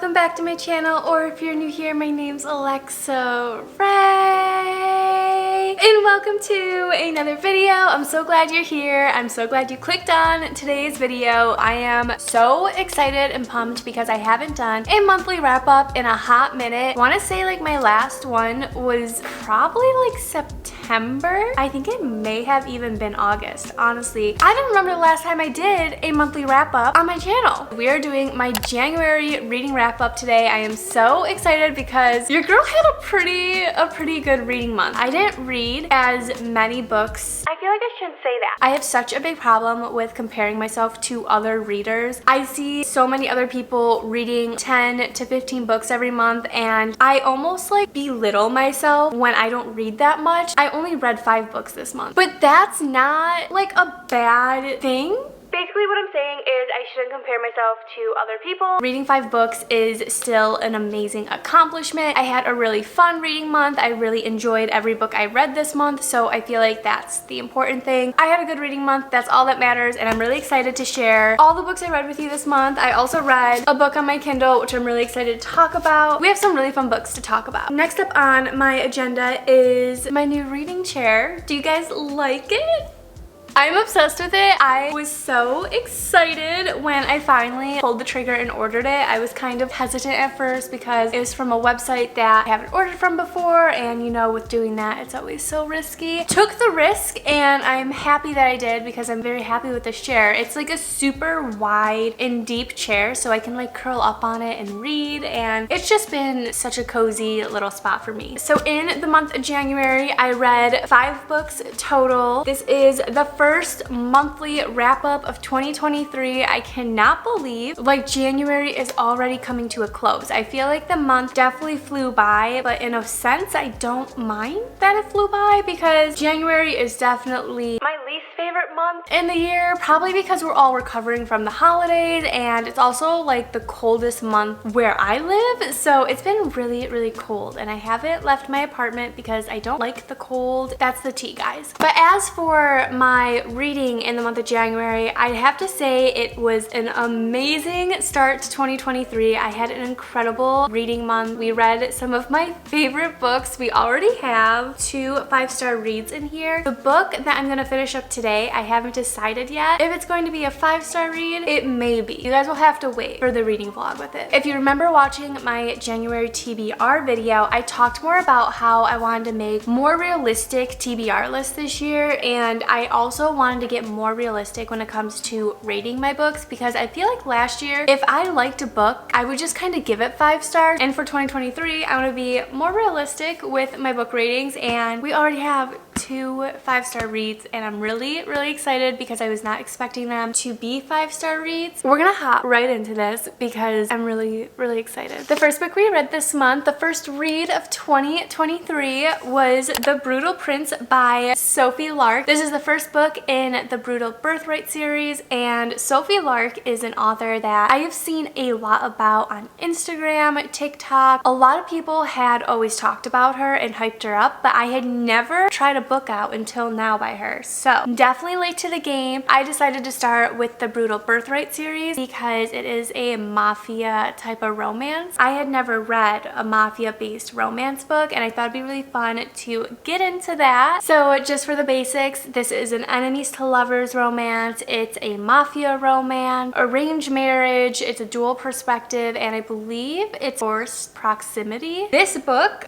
welcome back to my channel, or if you're new here, my name's Alexa Ray, and welcome to another video. I'm so glad you're here. I'm so glad you clicked on today's video. I am so excited and pumped because I haven't done a monthly wrap-up in a hot minute. I want to say like my last one was probably like September. I think it may have even been August, honestly. I don't remember the last time I did a monthly wrap-up on my channel. We are doing my January reading wrap-up today. I am so excited because your girl had a pretty good reading month. I didn't read as many books. I feel like I shouldn't say that. I have such a big problem with comparing myself to other readers. I see so many other people reading 10 to 15 books every month, and I almost like belittle myself when I don't read that much. I only read 5 books this month, but that's not like a bad thing. Basically what I'm saying is I shouldn't compare myself to other people. Reading 5 books is still an amazing accomplishment. I had a really fun reading month. I really enjoyed every book I read this month, so I feel like that's the important thing. I had a good reading month. That's all that matters, and I'm really excited to share all the books I read with you this month. I also read a book on my Kindle, which I'm really excited to talk about. We have some really fun books to talk about. Next up on my agenda is my new reading chair. Do you guys like it? I'm obsessed with it. I was so excited when I finally pulled the trigger and ordered it. I was kind of hesitant at first because it was from a website that I haven't ordered from before, and you know, with doing that, it's always so risky. Took the risk, and I'm happy that I did because I'm very happy with this chair. It's like a super wide and deep chair, so I can like curl up on it and read, and it's just been such a cozy little spot for me. So in the month of January, I read 5 books total. This is the first monthly wrap-up of 2023. I cannot believe like January is already coming to a close. I feel like the month definitely flew by, but in a sense I don't mind that it flew by because January is definitely my least favorite month in the year, probably because we're all recovering from the holidays, and it's also like the coldest month where I live, so it's been really cold, and I haven't left my apartment because I don't like the cold. That's the tea, guys. But as for my reading in the month of January, I'd have to say it was an amazing start to 2023. I had an incredible reading month. We read some of my favorite books. We already have 2 5-star reads in here. The book that I'm gonna finish up today, I haven't decided yet if it's going to be a 5-star read. It may be. You guys will have to wait for the reading vlog with it. If you remember watching my January TBR video, I talked more about how I wanted to make more realistic TBR lists this year, and I also wanted to get more realistic when it comes to rating my books, because I feel like last year if I liked a book I would just kind of give it 5 stars, and for 2023 I want to be more realistic with my book ratings, and we already have 2 5-star reads, and I'm really excited because I was not expecting them to be 5-star reads. We're gonna hop right into this because I'm really excited. The first book we read this month, the first read of 2023, was The Brutal Prince by Sophie Lark. This is the first book in the Brutal Birthright series, and Sophie Lark is an author that I have seen a lot about on Instagram, TikTok. A lot of people had always talked about her and hyped her up, but I had never tried a book out until now by her. So definitely late to the game. I decided to start with the Brutal Birthright series because it is a mafia type of romance. I had never read a mafia based romance book, and I thought it'd be really fun to get into that. So just for the basics, this is an enemies to lovers romance. It's a mafia romance, arranged marriage, it's a dual perspective, and I believe it's forced proximity. This book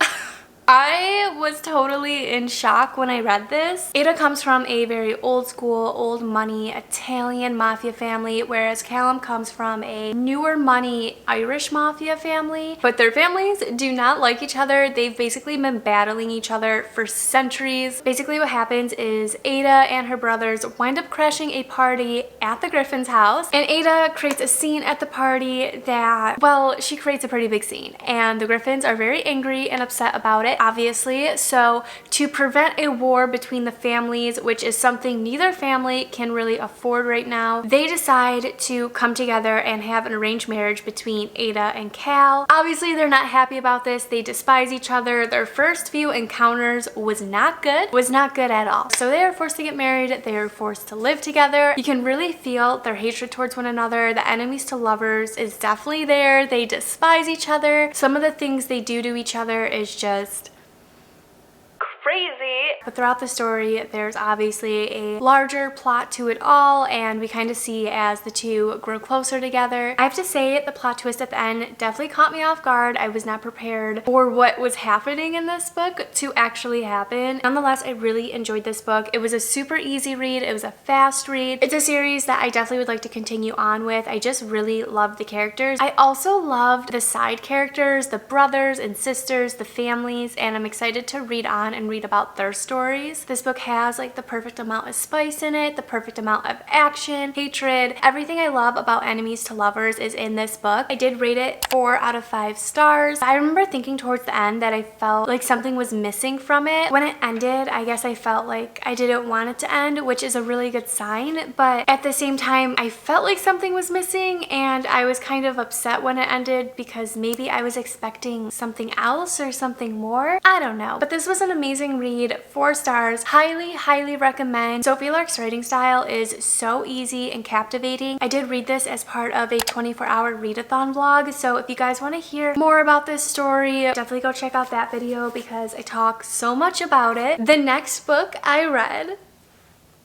I was totally in shock when I read this. Ada comes from a very old school, old money Italian mafia family, whereas Callum comes from a newer money Irish mafia family. But their families do not like each other. They've basically been battling each other for centuries. Basically what happens is Ada and her brothers wind up crashing a party at the Griffin's house, and Ada creates a scene at the party that, well, she creates a pretty big scene, and the Griffins are very angry and upset about it. obviously. So to prevent a war between the families, which is something neither family can really afford right now, they decide to come together and have an arranged marriage between Ada and Cal. Obviously, they're not happy about this. They despise each other. Their first few encounters was not good at all. So they are forced to get married. They are forced to live together. You can really feel their hatred towards one another. The enemies to lovers is definitely there. They despise each other. Some of the things they do to each other is just crazy. But throughout the story, there's obviously a larger plot to it all, and we kind of see as the two grow closer together. I have to say, the plot twist at the end definitely caught me off guard. I was not prepared for what was happening in this book to actually happen. Nonetheless, I really enjoyed this book. It was a super easy read. It was a fast read. It's a series that I definitely would like to continue on with. I just really loved the characters. I also loved the side characters, the brothers and sisters, the families, and I'm excited to read on and read about their stories. This book has like the perfect amount of spice in it, the perfect amount of action, hatred. Everything I love about enemies to lovers is in this book. I did rate it 4 out of 5 stars. I remember thinking towards the end that I felt like something was missing from it. When it ended, I guess I felt like I didn't want it to end, which is a really good sign, but at the same time, I felt like something was missing, and I was kind of upset when it ended because maybe I was expecting something else or something more. I don't know. But this was an amazing read. 4 stars. Highly recommend. Sophie Lark's writing style is so easy and captivating. I did read this as part of a 24-hour readathon vlog, so if you guys want to hear more about this story, definitely go check out that video because I talk so much about it. The next book I read,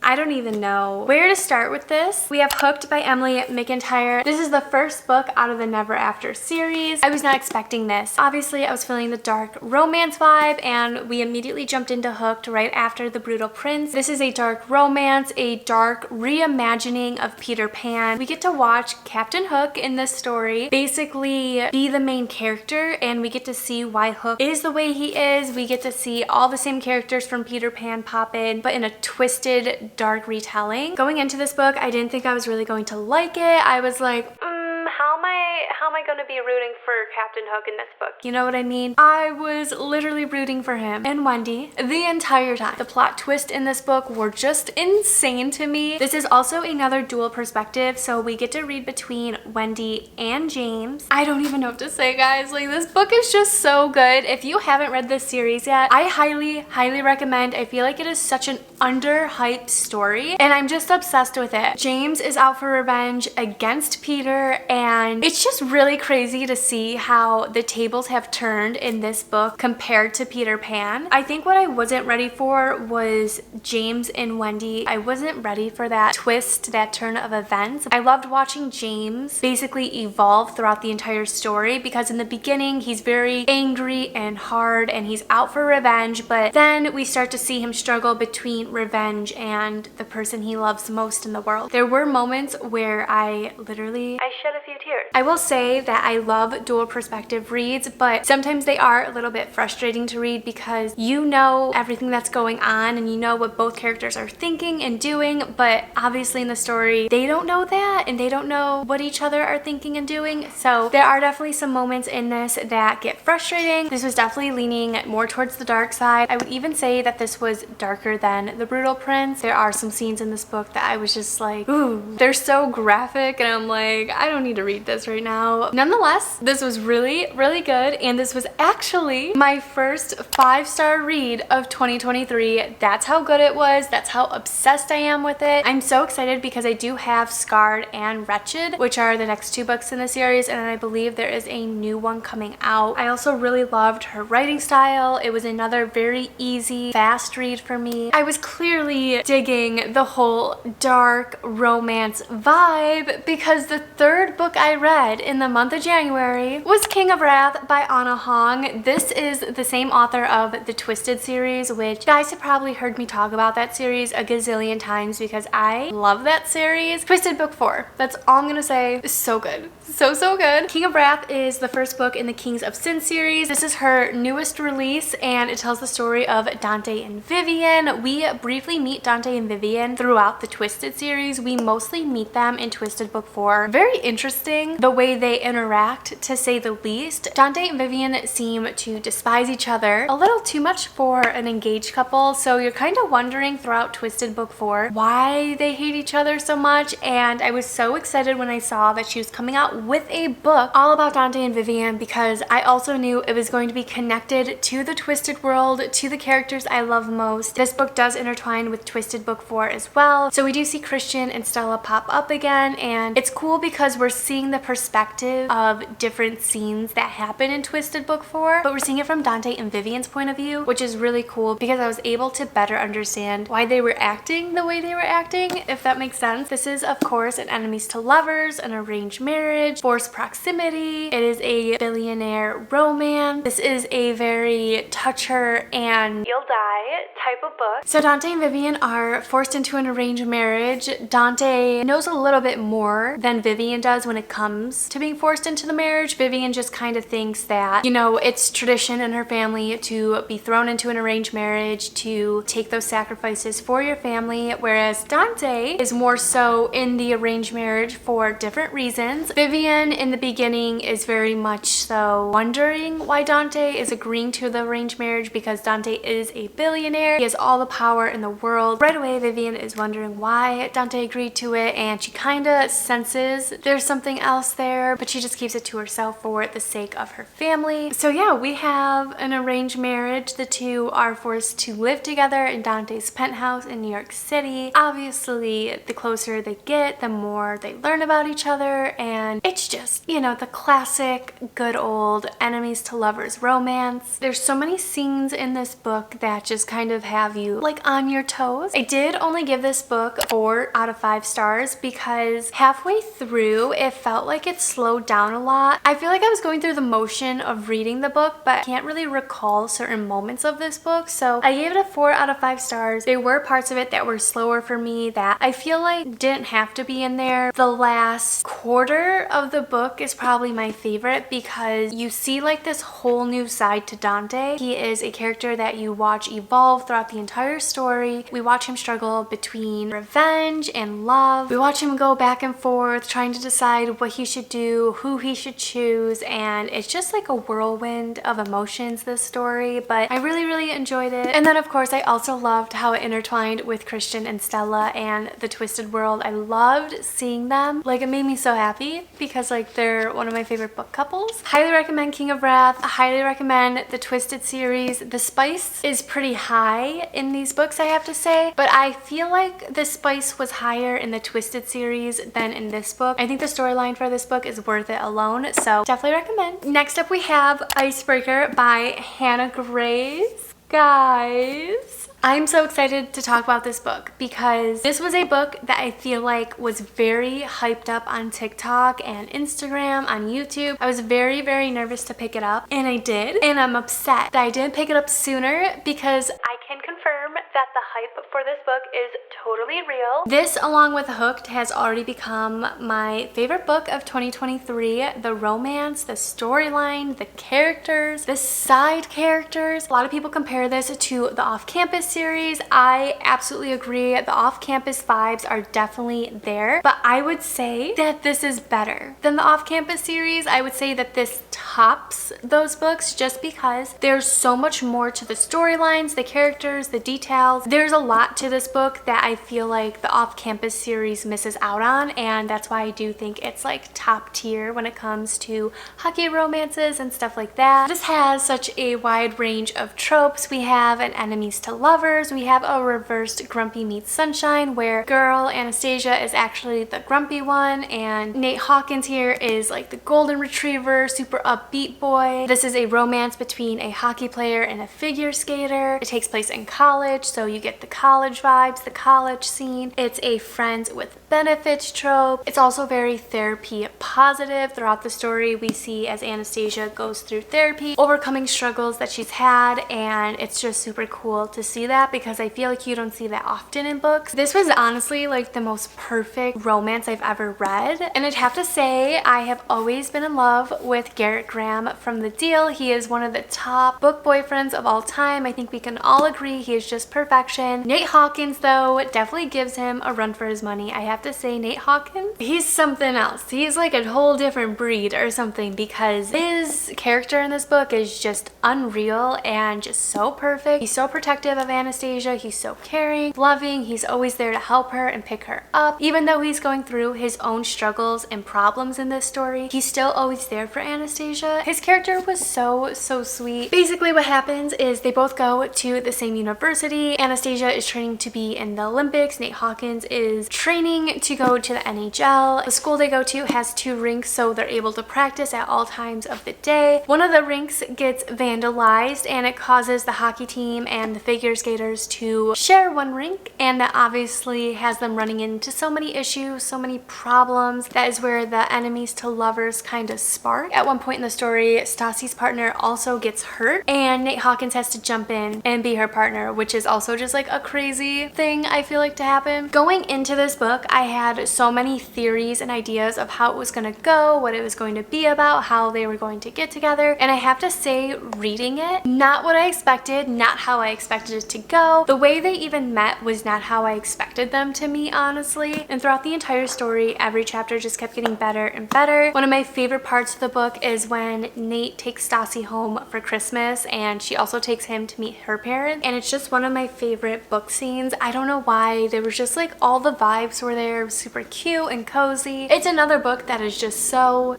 I don't even know where to start with this. We have Hooked by Emily McIntyre. This is the first book out of the Never After series. I was not expecting this. Obviously, I was feeling the dark romance vibe, and we immediately jumped into Hooked right after The Brutal Prince. This is a dark romance, a dark reimagining of Peter Pan. We get to watch Captain Hook in this story basically be the main character, and we get to see why Hook is the way he is. We get to see all the same characters from Peter Pan pop in, but in a twisted, dark retelling. Going into this book, I didn't think I was really going to like it. I was like, how am I going to be rooting for Captain Hook in this book? You know what I mean? I was literally rooting for him and Wendy the entire time. The plot twists in this book were just insane to me. This is also another dual perspective, so we get to read between Wendy and James. I don't even know what to say, guys. Like, this book is just so good. If you haven't read this series yet, I highly recommend. I feel like it is such an underhyped story, and I'm just obsessed with it. James is out for revenge against Peter, and it's just really crazy to see how the tables have turned in this book compared to Peter Pan. I think what I wasn't ready for was James and Wendy. I wasn't ready for that twist, that turn of events. I loved watching James basically evolve throughout the entire story, because in the beginning he's very angry and hard and he's out for revenge, but then we start to see him struggle between revenge and the person he loves most in the world. There were moments where I shed a few tears. I will say that I love dual perspective reads, but sometimes they are a little bit frustrating to read because you know everything that's going on and you know what both characters are thinking and doing, but obviously in the story they don't know that and they don't know what each other are thinking and doing. So there are definitely some moments in this that get frustrating. This was definitely leaning more towards the dark side. I would even say that this was darker than The Brutal Prince. There are some scenes in this book that I was just like, ooh, they're so graphic, and I'm like, I don't need to read this right now. Nonetheless, this was really good, and this was actually my first 5-star read of 2023. That's how good it was. That's how obsessed I am with it. I'm so excited because I do have Scarred and Wretched, which are the next 2 books in the series, and I believe there is a new one coming out. I also really loved her writing style. It was another very easy, fast read for me. I was clearly digging the whole dark romance vibe because the 3rd book I read in the month of January was King of Wrath by Anna Hong. This is the same author of the Twisted series, which you guys have probably heard me talk about that series a gazillion times because I love that series. Twisted book 4. That's all I'm gonna say. It's so good. So good. King of Wrath is the first book in the Kings of Sin series. This is her newest release, and it tells the story of Dante and Vivian. We briefly meet Dante and Vivian throughout the Twisted series. We mostly meet them in Twisted book 4. Very interesting. acting, the way they interact, to say the least. Dante and Vivian seem to despise each other a little too much for an engaged couple, so you're kind of wondering throughout Twisted Book 4 why they hate each other so much, and I was so excited when I saw that she was coming out with a book all about Dante and Vivian, because I also knew it was going to be connected to the Twisted world, to the characters I love most. This book does intertwine with Twisted Book 4 as well, so we do see Christian and Stella pop up again, and it's cool because we're seeing the perspective of different scenes that happen in Twisted Book 4, but we're seeing it from Dante and Vivian's point of view, which is really cool because I was able to better understand why they were acting the way they were acting, if that makes sense. This is, of course, an enemies to lovers, an arranged marriage, forced proximity. It is a billionaire romance. This is a very touch her and you'll die type of book. So Dante and Vivian are forced into an arranged marriage. Dante knows a little bit more than Vivian does when it comes to being forced into the marriage. Vivian just kind of thinks that, you know, it's tradition in her family to be thrown into an arranged marriage, to take those sacrifices for your family, whereas Dante is more so in the arranged marriage for different reasons. Vivian in the beginning is very much so wondering why Dante is agreeing to the arranged marriage, because Dante is a billionaire. He has all the power in the world. Right away, Vivian is wondering why Dante agreed to it, and she kind of senses there's something else there, but she just keeps it to herself for the sake of her family. So yeah, we have an arranged marriage. The two are forced to live together in Dante's penthouse in New York City. Obviously, the closer they get, the more they learn about each other, and it's just, you know, the classic good old enemies to lovers romance. There's so many scenes in this book that just kind of have you like on your toes. I did only give this book 4 out of 5 stars because halfway through it felt like it slowed down a lot. I feel like I was going through the motion of reading the book, but I can't really recall certain moments of this book, so I gave it a 4 out of 5 stars. There were parts of it that were slower for me that I feel like didn't have to be in there. The last quarter of the book is probably my favorite because you see like this whole new side to Dante. He is a character that you watch evolve throughout the entire story. We watch him struggle between revenge and love. We watch him go back and forth trying to decide what he should do, who he should choose, and it's just like a whirlwind of emotions, this story, but I really enjoyed it. And then of course I also loved how it intertwined with Christian and Stella and the Twisted world. I loved seeing them. Like, it made me so happy because like they're one of my favorite book couples. Highly recommend King of Wrath. Highly recommend the Twisted series. The spice is pretty high in these books, I have to say, but I feel like the spice was higher in the Twisted series than in this book. I think the storyline for this book is worth it alone, so definitely recommend. Next up we have Icebreaker by Hannah Grace. Guys, I'm so excited to talk about this book because this was a book that I feel like was very hyped up on TikTok and Instagram, on YouTube. I was very nervous to pick it up, and I did, and I'm upset that I didn't pick it up sooner because I can confirm that the hype for this book is totally real. This, along with Hooked, has already become my favorite book of 2023. The romance, the storyline, the characters, the side characters. A lot of people compare this to the Off-Campus series. I absolutely agree. The Off-Campus vibes are definitely there, but I would say that this is better than the Off-Campus series. I would say that this tops those books just because there's so much more to the storylines, the characters, the details. There's a lot to this book that I feel like the Off-Campus series misses out on, and that's why I do think it's like top tier when it comes to hockey romances and stuff like that. This has such a wide range of tropes. We have an enemies to lovers. We have a reversed Grumpy Meets Sunshine where girl Anastasia is actually the grumpy one, and Nate Hawkins here is like the golden retriever, super upbeat boy. This is a romance between a hockey player and a figure skater. It takes place in college, so you get the college vibes, the college scene. It's a friends with benefits trope. It's also very therapy positive. Throughout the story, we see as Anastasia goes through therapy, overcoming struggles that she's had, and it's just super cool to see that because I feel like you don't see that often in books. This was honestly like the most perfect romance I've ever read, and I'd have to say I have always been in love with Garrett $1 gram from the deal. He is one of the top book boyfriends of all time. I think we can all agree he is just perfection. Nate Hawkins, though, definitely gives him a run for his money. I have to say, Nate Hawkins, he's something else. He's like a whole different breed or something, because his character in this book is just unreal and just so perfect. He's so protective of Anastasia. He's so caring, loving. He's always there to help her and pick her up. Even though he's going through his own struggles and problems in this story, he's still always there for Anastasia. His character was so sweet. Basically what happens is they both go to the same university. Anastasia is training to be in the Olympics. Nate Hawkins is training to go to the NHL. The school they go to has 2 rinks, so they're able to practice at all times of the day. One of the rinks gets vandalized and it causes the hockey team and the figure skaters to share one rink, and that obviously has them running into so many issues, so many problems. That is where the enemies to lovers kind of spark. At one point in the story, Stassi's partner also gets hurt and Nate Hawkins has to jump in and be her partner, which is also just like a crazy thing I feel like to happen. Going into this book, I had so many theories and ideas of how it was going to go, what it was going to be about, how they were going to get together, and I have to say, reading it, not what I expected, not how I expected it to go. The way they even met was not how I expected them to meet, honestly. And throughout the entire story, every chapter just kept getting better and better. One of my favorite parts of the book is when Nate takes Stassi home for Christmas and she also takes him to meet her parents, and it's just one of my favorite book scenes. I don't know why, there was just like all the vibes were there, super cute and cozy. It's another book that is just so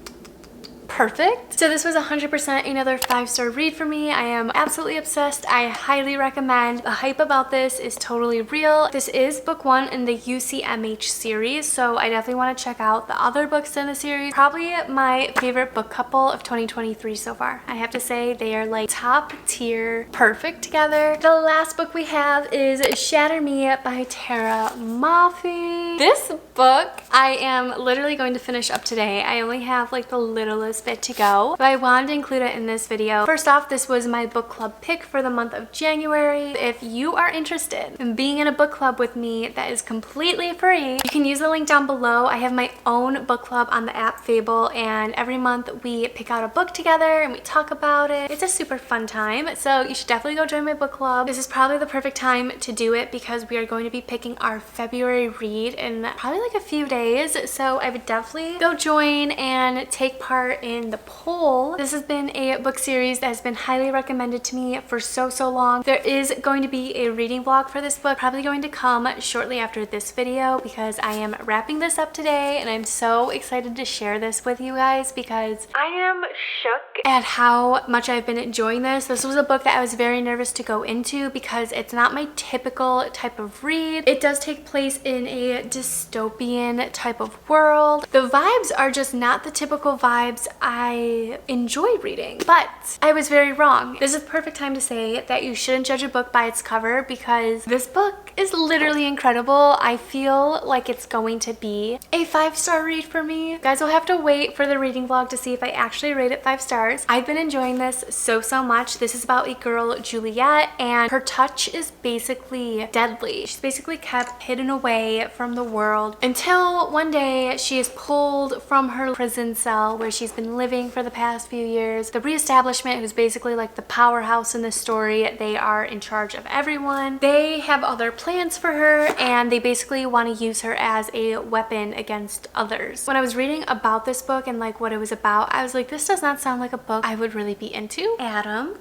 perfect. So this was 100% another 5-star read for me. I am absolutely obsessed. I highly recommend. The hype about this is totally real. This is book 1 in the UCMH series, so I definitely want to check out the other books in the series. Probably my favorite book couple of 2023 so far. I have to say they are like top tier, perfect together. The last book we have is Shatter Me by Tara Maffei. This book I am literally going to finish up today. I only have like the littlest bit to go, but I wanted to include it in this video. First off, this was my book club pick for the month of January. If you are interested in being in a book club with me that is completely free, you can use the link down below. I have my own book club on the app Fable, and every month we pick out a book together and we talk about it. It's a super fun time, so you should definitely go join my book club. This is probably the perfect time to do it because we are going to be picking our February read in probably like a few days, so I would definitely go join and take part in the poll. This has been a book series that has been highly recommended to me for so long. There is going to be a reading vlog for this book, probably going to come shortly after this video, because I am wrapping this up today and I'm so excited to share this with you guys because I am shook at how much I've been enjoying this. This was a book that I was very nervous to go into because it's not my typical type of read. It does take place in a dystopian type of world. The vibes are just not the typical vibes I enjoy reading, but I was very wrong. This is the perfect time to say that you shouldn't judge a book by its cover, because this book is literally incredible. I feel like it's going to be a 5-star read for me. You guys will have to wait for the reading vlog to see if I actually rate it 5 stars. I've been enjoying this so much. This is about a girl, Juliet, and her touch is basically deadly. She's basically kept hidden away from the world until one day she is pulled from her prison cell where she's been living for the past few years. The reestablishment, who's basically like the powerhouse in this story, they are in charge of everyone. They have other plans for her and they basically want to use her as a weapon against others. When I was reading about this book and like what it was about, I was like, this does not sound like a book I would really be into. Adam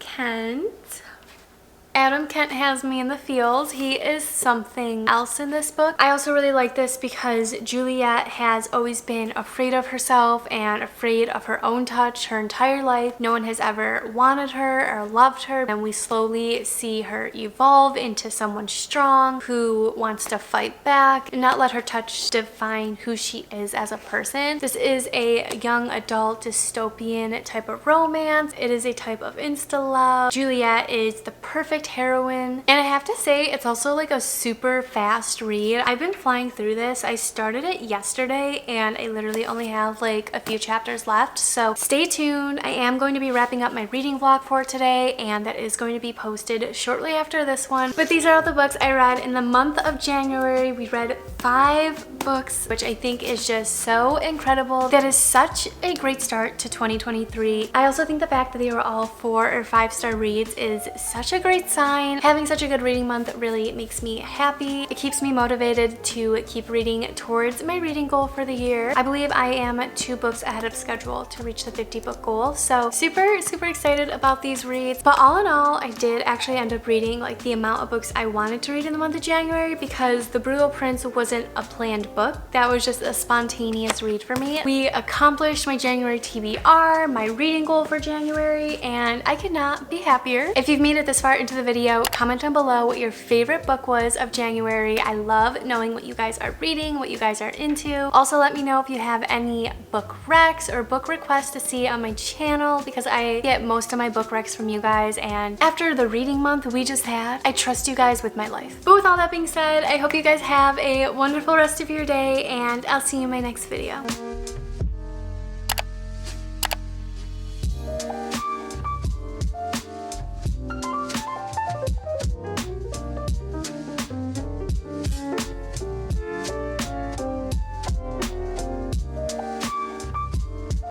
Kent has me in the feels. He is something else in this book. I also really like this because Juliet has always been afraid of herself and afraid of her own touch her entire life. No one has ever wanted her or loved her, and we slowly see her evolve into someone strong who wants to fight back and not let her touch define who she is as a person. This is a young adult dystopian type of romance. It is a type of insta love. Juliet is the perfect perfect heroine. And I have to say, it's also like a super fast read. I've been flying through this. I started it yesterday and I literally only have like a few chapters left. So stay tuned. I am going to be wrapping up my reading vlog for today, and that is going to be posted shortly after this one. But these are all the books I read in the month of January. We read 5 books, which I think is just so incredible. That is such a great start to 2023. I also think the fact that they were all 4 or 5-star reads is such a great sign. Having such a good reading month really makes me happy. It keeps me motivated to keep reading towards my reading goal for the year. I believe I am 2 books ahead of schedule to reach the 50 book goal. So super excited about these reads. But all in all, I did actually end up reading like the amount of books I wanted to read in the month of January, because The Brutal Prince wasn't a planned book. That was just a spontaneous read for me. We accomplished my January TBR, my reading goal for January, and I could not be happier. If you've made it this far into the video, comment down below what your favorite book was of January. I love knowing what you guys are reading, what you guys are into. Also, let me know if you have any book recs or book requests to see on my channel, because I get most of my book recs from you guys, and after the reading month we just had, I trust you guys with my life. But with all that being said, I hope you guys have a wonderful rest of your day, and I'll see you in my next video.